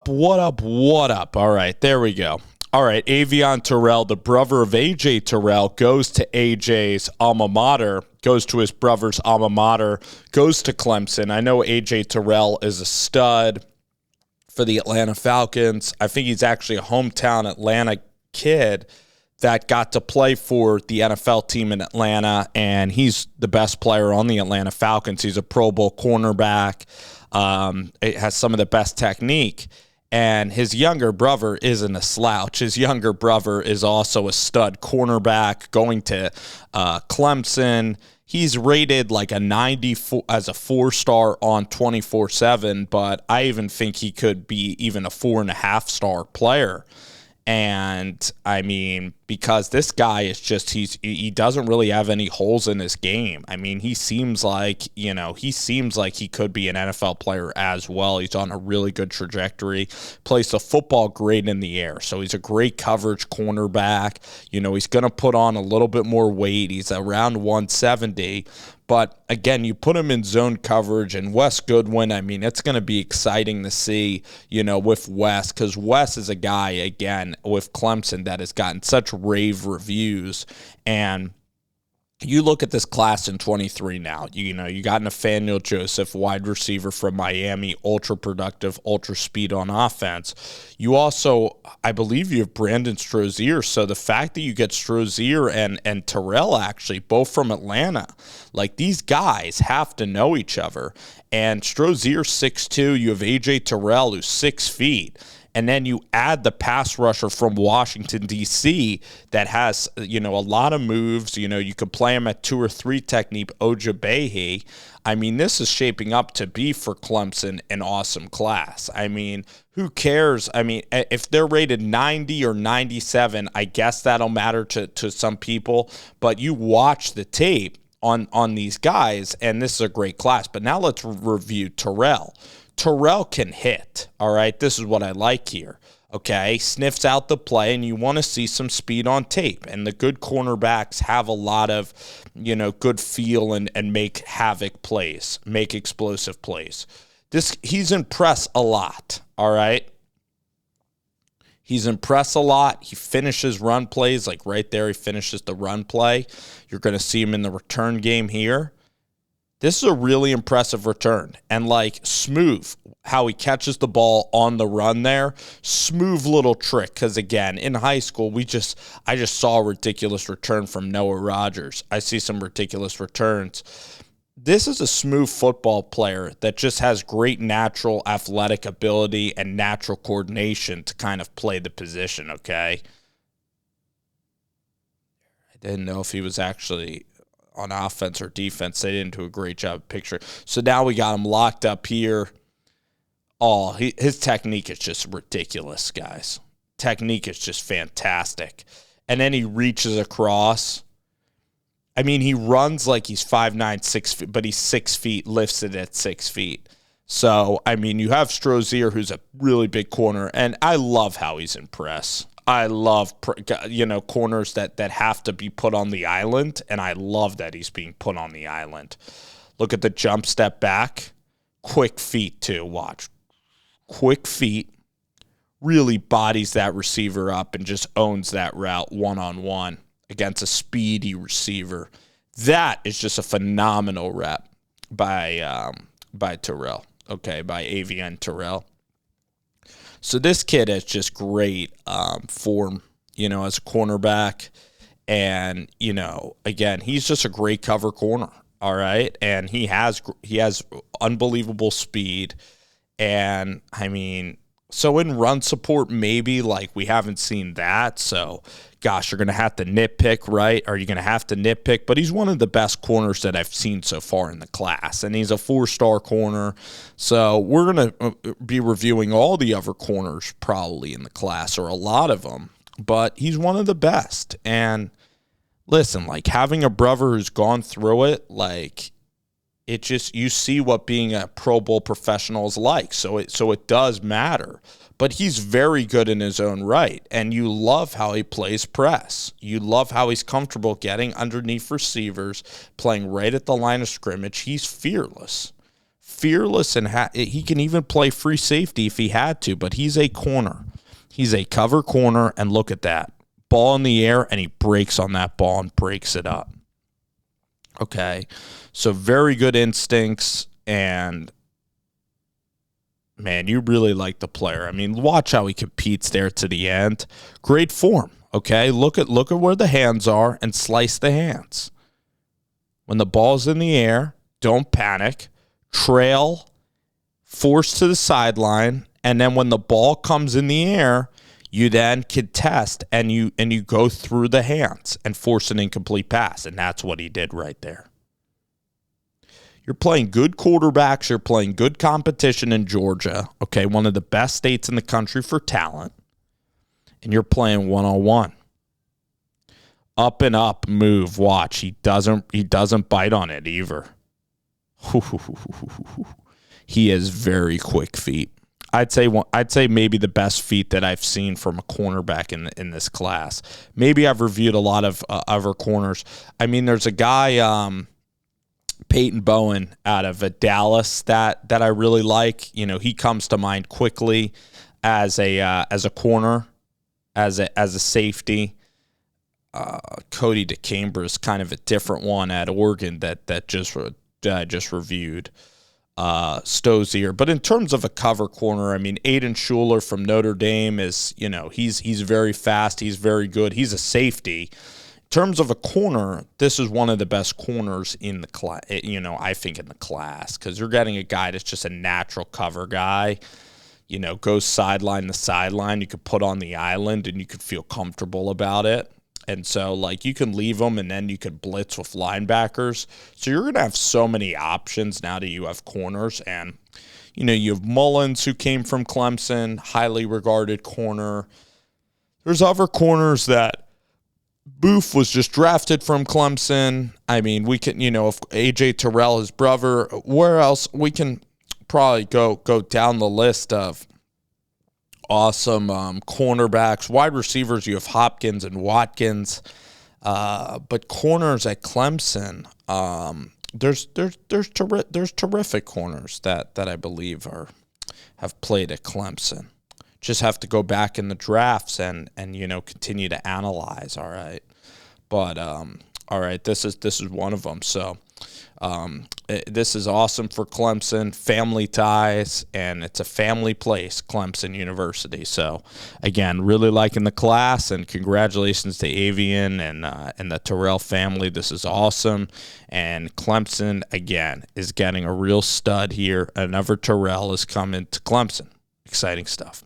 What up? What up? All right, there we go. All right, Avieon Terrell, the brother of AJ Terrell, goes to AJ's alma mater, goes to his brother's alma mater, goes to Clemson. I know AJ Terrell is a stud for the Atlanta Falcons. I think he's actually a hometown Atlanta kid that got to play for the NFL team in Atlanta, and he's the best player on the Atlanta Falcons. He's a Pro Bowl cornerback. It has some of the best technique. And his younger brother isn't a slouch. His younger brother is also a stud cornerback going to Clemson. He's rated like a 94 as a 4-star on 24/7, but I even think he could be even a 4.5-star player. And I mean, because this guy is just, he doesn't really have any holes in his game. I mean, he seems like he could be an NFL player as well. He's on a really good trajectory, plays the football great in the air. So he's a great coverage cornerback. He's going to put on a little bit more weight. He's around 170. But again, you put him in zone coverage, and Wes Goodwin, I mean, it's going to be exciting to see, with Wes, because Wes is a guy, again, with Clemson that has gotten such rave reviews. And you look at this class in 23 now, you got Nathaniel Joseph, wide receiver from Miami, ultra productive, ultra speed on offense. You also, I believe you have Brandon Strozier. So the fact that you get Strozier and Terrell actually both from Atlanta, like these guys have to know each other. And Strozier 6'2", you have AJ Terrell who's 6 feet. And then you add the pass rusher from Washington, D.C. that has, a lot of moves. You could play him at 2 or 3 technique, Ojebehi. I mean, this is shaping up to be for Clemson an awesome class. I mean, who cares? I mean, if they're rated 90 or 97, I guess that'll matter to some people. But you watch the tape on these guys, and this is a great class. But now let's review Terrell. Terrell can hit, all right? This is what I like here, okay? Sniffs out the play, and you want to see some speed on tape. And the good cornerbacks have a lot of, good feel and make havoc plays, make explosive plays. He's impressed a lot, all right? He's impressed a lot. He finishes run plays, like right there, he finishes the run play. You're going to see him in the return game here. This is a really impressive return, and smooth how he catches the ball on the run there. Smooth little trick, because again, in high school, I just saw a ridiculous return from Noah Rogers. I see some ridiculous returns. This is a smooth football player that just has great natural athletic ability and natural coordination to kind of play the position, okay? I didn't know if he was actually on offense or defense. They didn't do a great job of picturing. So now we got him locked up here. Oh, his technique is just ridiculous, guys. Technique is just fantastic. And then he reaches across. I mean, he runs like he's 5'9", 6 feet, but he's 6 feet, lifts it at 6 feet. So, I mean, you have Strozier, who's a really big corner, and I love how he's in press. I love, corners that have to be put on the island, and I love that he's being put on the island. Look at the jump step back. Quick feet, too. Watch. Quick feet. Really bodies that receiver up and just owns that route one-on-one against a speedy receiver. That is just a phenomenal rep by Terrell. Okay, by Avieon Terrell. So this kid has just great form, as a cornerback. And, again, he's just a great cover corner, all right? And he has unbelievable speed. And, I mean, so in run support, maybe, we haven't seen that. So, gosh, you're going to have to nitpick, right? Are you going to have to nitpick? But he's one of the best corners that I've seen so far in the class, and he's a 4-star corner. So we're going to be reviewing all the other corners probably in the class, or a lot of them, but he's one of the best. And listen, having a brother who's gone through it, it just, you see what being a Pro Bowl professional is like. So it does matter. But he's very good in his own right, and you love how he plays press. You love how he's comfortable getting underneath receivers, playing right at the line of scrimmage. He's fearless. fearless, and he can even play free safety if he had to, but he's a corner. He's a cover corner, and look at that. Ball in the air, and he breaks on that ball and breaks it up. Okay, so very good instincts, and man, you really like the player. I mean, watch how he competes there to the end. Great form, okay? Look at where the hands are and slice the hands. When the ball's in the air, don't panic. Trail, force to the sideline, and then when the ball comes in the air, you then contest and you go through the hands and force an incomplete pass, and that's what he did right there. You're playing good quarterbacks. You're playing good competition in Georgia, okay, one of the best states in the country for talent, and you're playing one-on-one. Up and up, move, watch. He doesn't bite on it either. He has very quick feet. I'd say maybe the best feet that I've seen from a cornerback in this class. Maybe I've reviewed a lot of other corners. I mean, there's a guy, Peyton Bowen out of Dallas that I really like. You know, he comes to mind quickly as a corner, as a safety. Cody DeCamber is kind of a different one at Oregon that I just reviewed. Stozier. But in terms of a cover corner, I mean, Aiden Schuler from Notre Dame is, you know, he's very fast. He's very good. He's a safety. In terms of a corner, this is one of the best corners in the class, you know, I think in the class, because you're getting a guy that's just a natural cover guy, you know, goes sideline to sideline. You could put on the island and you could feel comfortable about it. And so, like, you can leave them and then you could blitz with linebackers. So you're going to have so many options now that you have corners. And, you know, you have Mullins, who came from Clemson, highly regarded corner. There's other corners that Booth was just drafted from Clemson. I mean, we can, you know, if Avieon Terrell, his brother, where else? We can probably go down the list of awesome cornerbacks. Wide receivers, you have Hopkins and Watkins. But corners at Clemson, there's terrific corners that I believe have played at Clemson. Just have to go back in the drafts and you know, continue to analyze. All right, but all right, this is one of them. So this is awesome for Clemson, family ties, and it's a family place, Clemson University. So again, really liking the class, and congratulations to Avieon and the Terrell family. This is awesome, and Clemson again is getting a real stud here. Another Terrell is coming to Clemson. Exciting stuff.